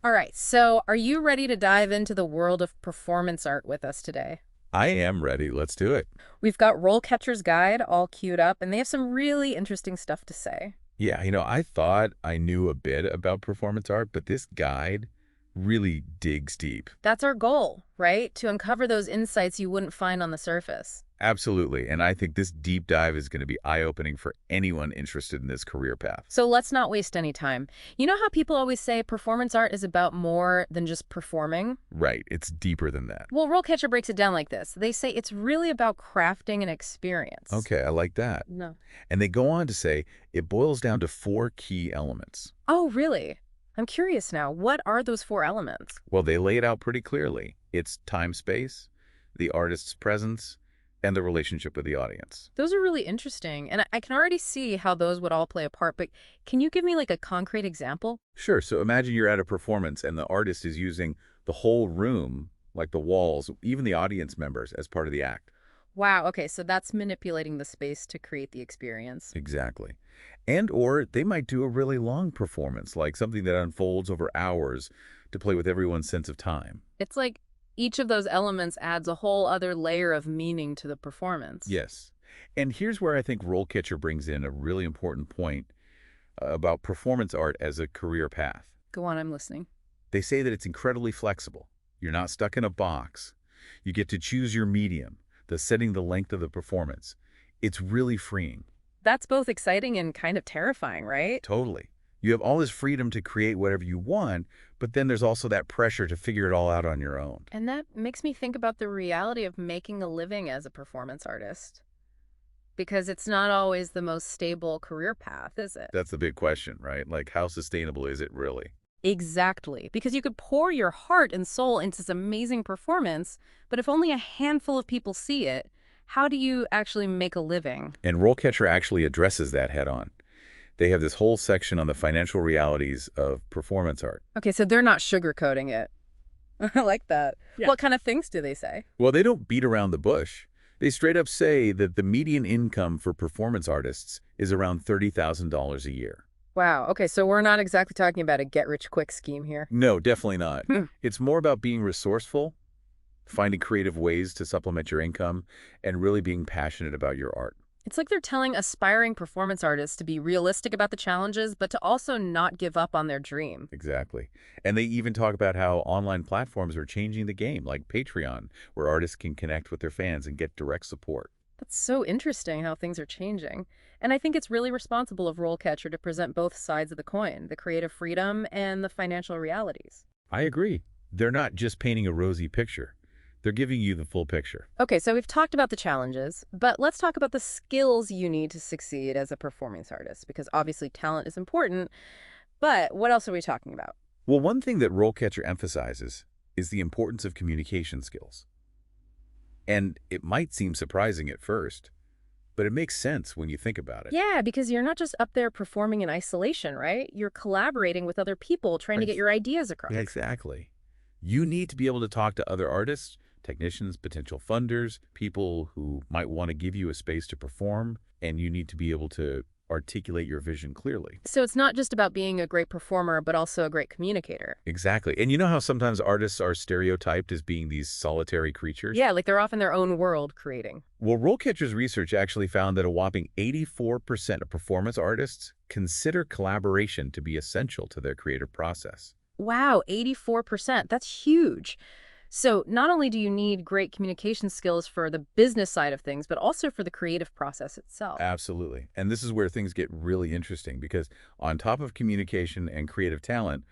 All right, so are you ready to dive into the world of performance art with us today? I am ready. Let's do it. We've got RoleCatcher's Guide all queued up, and they have some really interesting stuff to say. Yeah, I thought I knew a bit about performance art, but this guide really digs deep. That's our goal, right? To uncover those insights you wouldn't find on the surface. Absolutely. And I think this deep dive is going to be eye-opening for anyone interested in this career path. So let's not waste any time. You know how people always say performance art is about more than just performing? Right. It's deeper than that. Well, RoleCatcher breaks it down like this. They say it's really about crafting an experience. Okay, I like that. No. And they go on to say it boils down to four key elements. Oh, really? I'm curious now. What are those four elements? Well, they lay it out pretty clearly. It's time-space, the artist's presence, and the relationship with the audience. Those are really interesting, and I can already see how those would all play a part, but can you give me like a concrete example? Sure. So imagine you're at a performance and the artist is using the whole room, like the walls, even the audience members, as part of the act. Wow, okay, so that's manipulating the space to create the experience. Exactly. And or they might do a really long performance, like something that unfolds over hours to play with everyone's sense of time. It's like each of those elements adds a whole other layer of meaning to the performance. Yes. And here's where I think RoleCatcher brings in a really important point about performance art as a career path. Go on, I'm listening. They say that it's incredibly flexible. You're not stuck in a box. You get to choose your medium, the setting the length of the performance. It's really freeing. That's both exciting and kind of terrifying, right? Totally. You have all this freedom to create whatever you want, but then there's also that pressure to figure it all out on your own. And that makes me think about the reality of making a living as a performance artist. Because it's not always the most stable career path, is it? That's the big question, right? Like, how sustainable is it really? Exactly. Because you could pour your heart and soul into this amazing performance, but if only a handful of people see it, how do you actually make a living? And RoleCatcher actually addresses that head on. They have this whole section on the financial realities of performance art. Okay, so they're not sugarcoating it. I like that. Yeah. What kind of things do they say? Well, they don't beat around the bush. They straight up say that the median income for performance artists is around $30,000 a year. Wow. Okay, so we're not exactly talking about a get-rich-quick scheme here. No, definitely not. Hmm. It's more about being resourceful, finding creative ways to supplement your income, and really being passionate about your art. It's like they're telling aspiring performance artists to be realistic about the challenges, but to also not give up on their dream. Exactly. And they even talk about how online platforms are changing the game, like Patreon, where artists can connect with their fans and get direct support. That's so interesting how things are changing. And I think it's really responsible of RoleCatcher to present both sides of the coin, the creative freedom and the financial realities. I agree. They're not just painting a rosy picture. They're giving you the full picture. Okay, so we've talked about the challenges, but let's talk about the skills you need to succeed as a performance artist, because obviously talent is important, but what else are we talking about? Well, one thing that RoleCatcher emphasizes is the importance of communication skills. And it might seem surprising at first, but it makes sense when you think about it. Yeah, because you're not just up there performing in isolation, right? You're collaborating with other people, trying to get your ideas across. Yeah, exactly. You need to be able to talk to other artists, technicians, potential funders, people who might want to give you a space to perform, and you need to be able to articulate your vision clearly. So it's not just about being a great performer, but also a great communicator. Exactly. And you know how sometimes artists are stereotyped as being these solitary creatures? Yeah, like they're off in their own world creating. Well, RoleCatcher's research actually found that a whopping 84% of performance artists consider collaboration to be essential to their creative process. Wow, 84%. That's huge. So not only do you need great communication skills for the business side of things, but also for the creative process itself. Absolutely. And this is where things get really interesting because on top of communication and creative talent,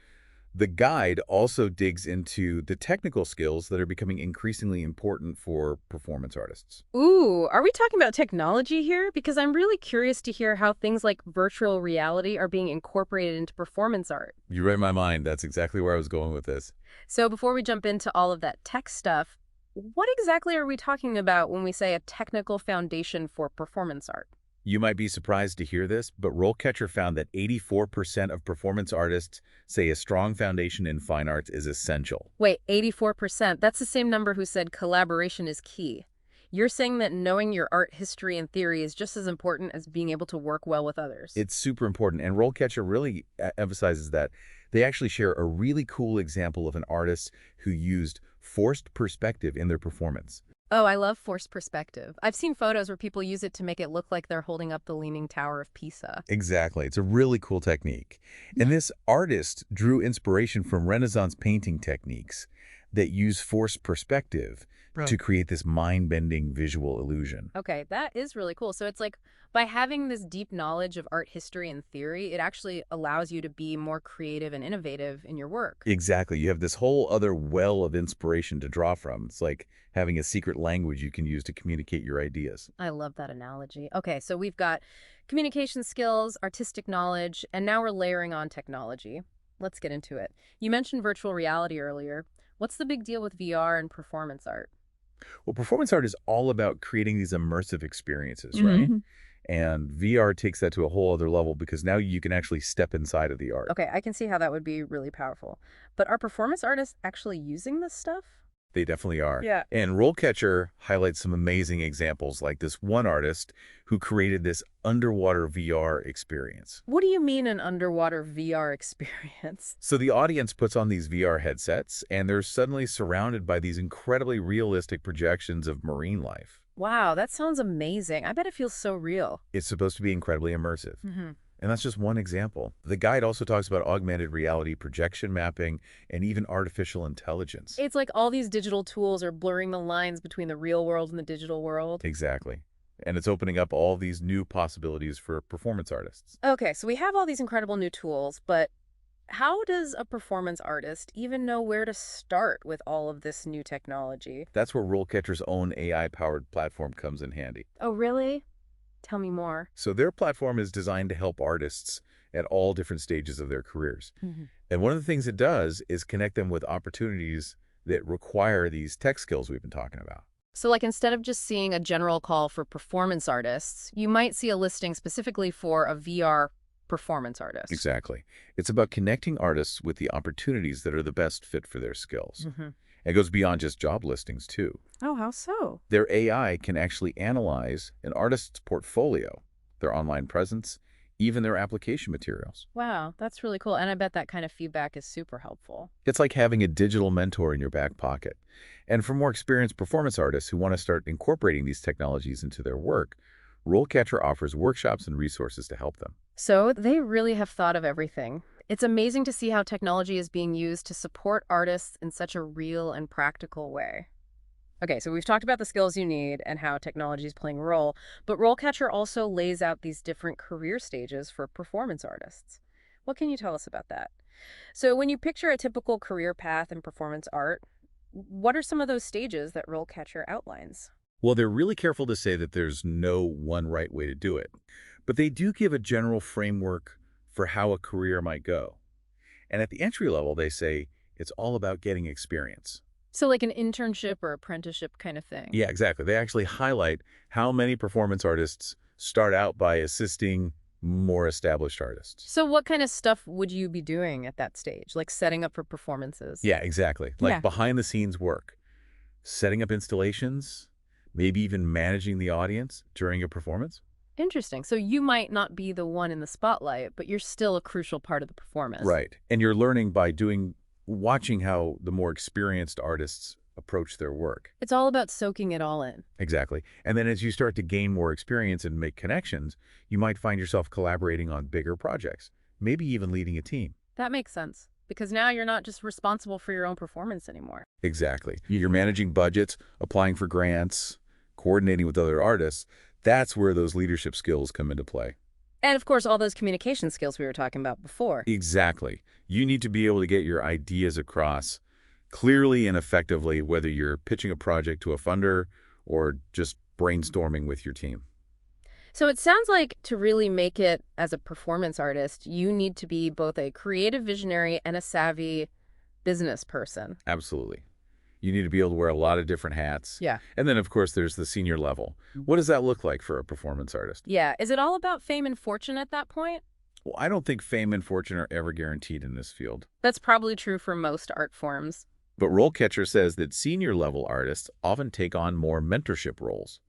the guide also digs into the technical skills that are becoming increasingly important for performance artists. Ooh, are we talking about technology here? Because I'm really curious to hear how things like virtual reality are being incorporated into performance art. You read my mind. That's exactly where I was going with this. So before we jump into all of that tech stuff, what exactly are we talking about when we say a technical foundation for performance art? You might be surprised to hear this, but RoleCatcher found that 84% of performance artists say a strong foundation in fine arts is essential. Wait, 84%? That's the same number who said collaboration is key. You're saying that knowing your art history and theory is just as important as being able to work well with others. It's super important, and RoleCatcher really emphasizes that They actually share a really cool example of an artist who used forced perspective in their performance. Oh, I love forced perspective. I've seen photos where people use it to make it look like they're holding up the Leaning Tower of Pisa. Exactly. It's a really cool technique. And this artist drew inspiration from Renaissance painting techniques that use forced perspective to Right. create this mind-bending visual illusion. Okay, that is really cool. So it's like by having this deep knowledge of art history and theory, it actually allows you to be more creative and innovative in your work. Exactly. You have this whole other well of inspiration to draw from. It's like having a secret language you can use to communicate your ideas. I love that analogy. Okay, so we've got communication skills, artistic knowledge, and now we're layering on technology. Let's get into it. You mentioned virtual reality earlier. What's the big deal with VR and performance art? Well, performance art is all about creating these immersive experiences, right? And VR takes that to a whole other level because now you can actually step inside of the art. Okay, I can see how that would be really powerful. But are performance artists actually using this stuff? They definitely are. Yeah. And RoleCatcher highlights some amazing examples, like this one artist who created this underwater VR experience. What do you mean an underwater VR experience? So the audience puts on these VR headsets, and they're suddenly surrounded by these incredibly realistic projections of marine life. Wow, that sounds amazing. I bet it feels so real. It's supposed to be incredibly immersive. Hmm. And that's just one example. The guide also talks about augmented reality, projection mapping, and even artificial intelligence. It's like all these digital tools are blurring the lines between the real world and the digital world. Exactly. And it's opening up all these new possibilities for performance artists. Okay, so we have all these incredible new tools, but how does a performance artist even know where to start with all of this new technology? That's where RoleCatcher's own AI-powered platform comes in handy. Oh, really? Tell me more. So their platform is designed to help artists at all different stages of their careers. Mhm. And one of the things it does is connect them with opportunities that require these tech skills we've been talking about. So, like, instead of just seeing a general call for performance artists, you might see a listing specifically for a VR performance artist. Exactly. It's about connecting artists with the opportunities that are the best fit for their skills. Hmm. It goes beyond just job listings, too. Oh, how so? Their AI can actually analyze an artist's portfolio, their online presence, even their application materials. Wow, that's really cool. And I bet that kind of feedback is super helpful. It's like having a digital mentor in your back pocket. And for more experienced performance artists who want to start incorporating these technologies into their work, RoleCatcher offers workshops and resources to help them. So they really have thought of everything. It's amazing to see how technology is being used to support artists in such a real and practical way. Okay, so we've talked about the skills you need and how technology is playing a role, but RoleCatcher also lays out these different career stages for performance artists. What can you tell us about that? So when you picture a typical career path in performance art, what are some of those stages that RoleCatcher outlines? Well, they're really careful to say that there's no one right way to do it, but they do give a general framework for how a career might go. And at the entry level, they say it's all about getting experience. So like an internship or apprenticeship kind of thing. Yeah, exactly. They actually highlight how many performance artists start out by assisting more established artists. So what kind of stuff would you be doing at that stage? Like setting up for performances? Yeah, exactly. Like Yeah. behind the scenes work, setting up installations, maybe even managing the audience during a performance. Interesting. So you might not be the one in the spotlight, but you're still a crucial part of the performance. Right. And you're learning by watching how the more experienced artists approach their work. It's all about soaking it all in. Exactly. And then as you start to gain more experience and make connections, you might find yourself collaborating on bigger projects, maybe even leading a team. That makes sense. Because now you're not just responsible for your own performance anymore. Exactly. You're managing budgets, applying for grants, coordinating with other artists. That's where those leadership skills come into play. And of course, all those communication skills we were talking about before. Exactly. You need to be able to get your ideas across clearly and effectively, whether you're pitching a project to a funder or just brainstorming with your team. So it sounds like to really make it as a performance artist, you need to be both a creative visionary and a savvy business person. Absolutely. You need to be able to wear a lot of different hats. Yeah. And then, of course, there's the senior level. What does that look like for a performance artist? Yeah. Is it all about fame and fortune at that point? Well, I don't think fame and fortune are ever guaranteed in this field. That's probably true for most art forms. But RoleCatcher says that senior level artists often take on more mentorship roles.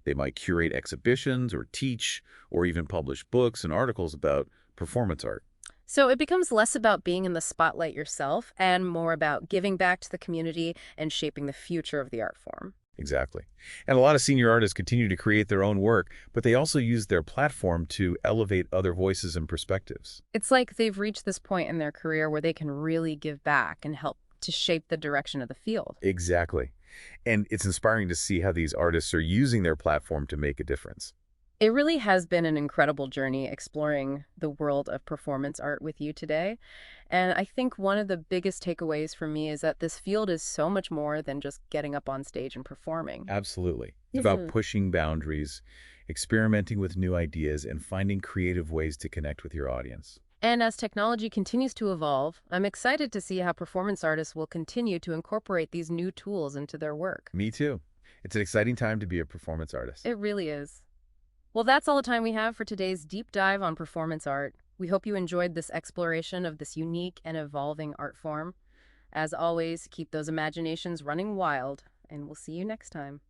They might curate exhibitions or teach or even publish books and articles about performance art. So it becomes less about being in the spotlight yourself and more about giving back to the community and shaping the future of the art form. Exactly. And a lot of senior artists continue to create their own work, but they also use their platform to elevate other voices and perspectives. It's like they've reached this point in their career where they can really give back and help to shape the direction of the field. Exactly. And it's inspiring to see how these artists are using their platform to make a difference. It really has been an incredible journey exploring the world of performance art with you today. And I think one of the biggest takeaways for me is that this field is so much more than just getting up on stage and performing. Absolutely. It's about Mhm. pushing boundaries, experimenting with new ideas, and finding creative ways to connect with your audience. And as technology continues to evolve, I'm excited to see how performance artists will continue to incorporate these new tools into their work. Me too. It's an exciting time to be a performance artist. It really is. Well, that's all the time we have for today's deep dive on performance art. We hope you enjoyed this exploration of this unique and evolving art form. As always, keep those imaginations running wild, and we'll see you next time.